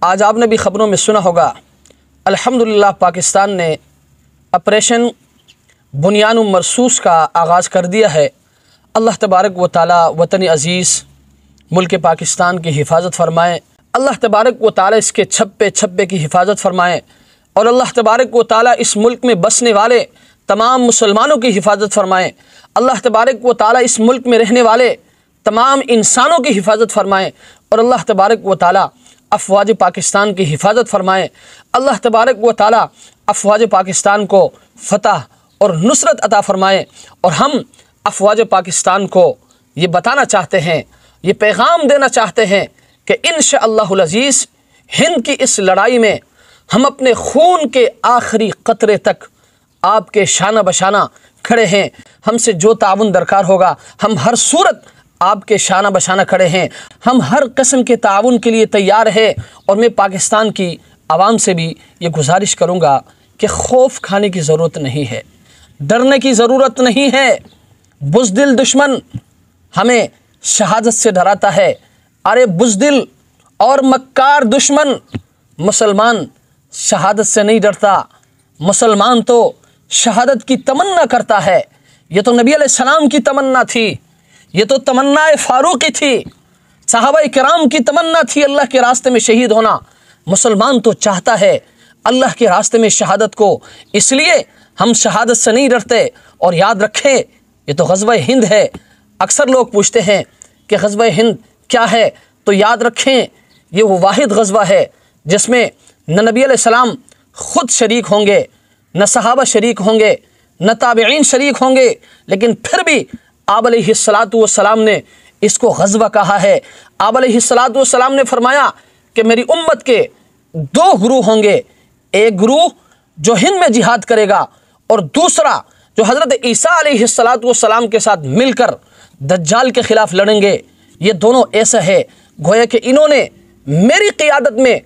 आज आपने भी ख़बरों में सुना होगा, अल्हम्दुलिल्लाह पाकिस्तान ने ऑपरेशन बुनियान मरसूस का आगाज़ कर दिया है। अल्लाह तबारक व तआला वतन अज़ीज़ मुल्क पाकिस्तान की हिफाजत फ़रमाएँ। अल्लाह तबारक व तआला इसके छप्पे छप्पे की हिफाजत फ़रमाएँ और अल्लाह तबारक व तआला इस मुल्क में बसने वाले तमाम मुसलमानों की हिफाजत फ़रमाएँ। अल्लाह तबारक व तआला इस मुल्क में रहने वाले तमाम इंसानों की हिफाजत फ़रमाएँ और अल्लाह तबारक व तआला अफ़वाज पाकिस्तान की हिफाजत फ़रमाएँ। अल्लाह तबारक व तआला अफ़वाज पाकिस्तान को फ़तह और नुसरत अता फ़रमाएँ। और हम अफ़वाज पाकिस्तान को ये बताना चाहते हैं, ये पैगाम देना चाहते हैं कि इंशाअल्लाहुल अज़ीज़ हिंद की इस लड़ाई में हम अपने खून के आखिरी कतरे तक आपके शाना बशाना खड़े हैं। हमसे जो ताउन दरकार होगा हम हर सूरत आपके शाना बशाना खड़े हैं। हम हर किस्म के ताउन के लिए तैयार है। और मैं पाकिस्तान की आवाम से भी ये गुजारिश करूँगा कि खौफ खाने की ज़रूरत नहीं है, डरने की ज़रूरत नहीं है। बुज़दिल दुश्मन हमें शहादत से डराता है। अरे बुज़दिल और मक्कार दुश्मन मुसलमान शहादत से नहीं डरता। मुसलमान तो शहादत की तमन्ना करता है। ये तो नबी अलैहिस्सलाम की तमन्ना थी, ये तो तमन्नाए फ़ारूक़ी थी, सहाबाए किराम की तमन्ना थी अल्लाह के रास्ते में शहीद होना। मुसलमान तो चाहता है अल्लाह के रास्ते में शहादत को, इसलिए हम शहादत से नहीं डरते। और याद रखें, ये तो ग़ज़वा हिंद है। अक्सर लोग पूछते हैं कि ग़ज़वा हिंद क्या है, तो याद रखें ये वो वाहिद ग़ज़वा है जिसमें न नबी अलैहिस्सलाम ख़ुद शरीक होंगे, न सहाबा शरीक होंगे, न ताबिईन शरीक होंगे, लेकिन फिर भी आप अलैहिस्सलातु वस्सलाम ने इसको ग़ज़वा कहा है। आप अलैहिस्सलातु वस्सलाम ने फरमाया कि मेरी उम्मत के दो गुरूह होंगे, एक गुरूह जो हिंद में जिहाद करेगा और दूसरा जो हज़रत ईसा अलैहिस्सलातु वस्सलाम के साथ मिलकर दज्जाल के ख़िलाफ़ लड़ेंगे। ये दोनों ऐसा है गोया कि इन्होंने मेरी क़ियादत में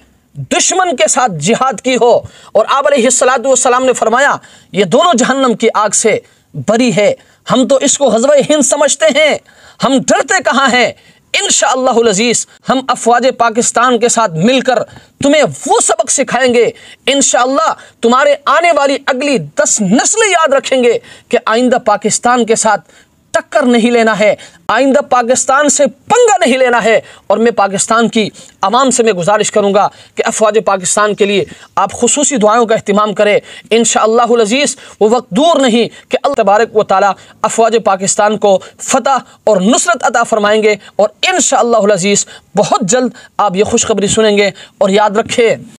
दुश्मन के साथ जिहाद की हो। और आप अलैहिस्सलातु वस्सलाम ने फरमाया ये दोनों जहन्नम की आग से बरी है। हम तो इसको ग़ज़वा हिंद समझते हैं, हम डरते कहाँ हैं। इंशाअल्लाहुल अज़ीज़ हम अफ़वाज पाकिस्तान के साथ मिलकर तुम्हें वो सबक सिखाएंगे। इंशाअल्लाह तुम्हारे आने वाली अगली 10 नस्लें याद रखेंगे कि आइंदा पाकिस्तान के साथ टक्कर नहीं लेना है, आइंदा पाकिस्तान से पंगा नहीं लेना है। और मैं पाकिस्तान की आवाम से मैं गुजारिश करूँगा कि अफ़वाज पाकिस्तान के लिए आप खुसूसी दुआओं का अहतमाम करें। इंशाअल्लाहुल अज़ीज़ वो वक्त दूर नहीं कि अल्लाह तबारक व तआला अफ़वाज पाकिस्तान को फ़तह और नुसरत अता फ़रमाएँगे। और इंशाअल्लाहुल अज़ीज़ बहुत जल्द आप ये खुशखबरी सुनेंगे। और याद रखें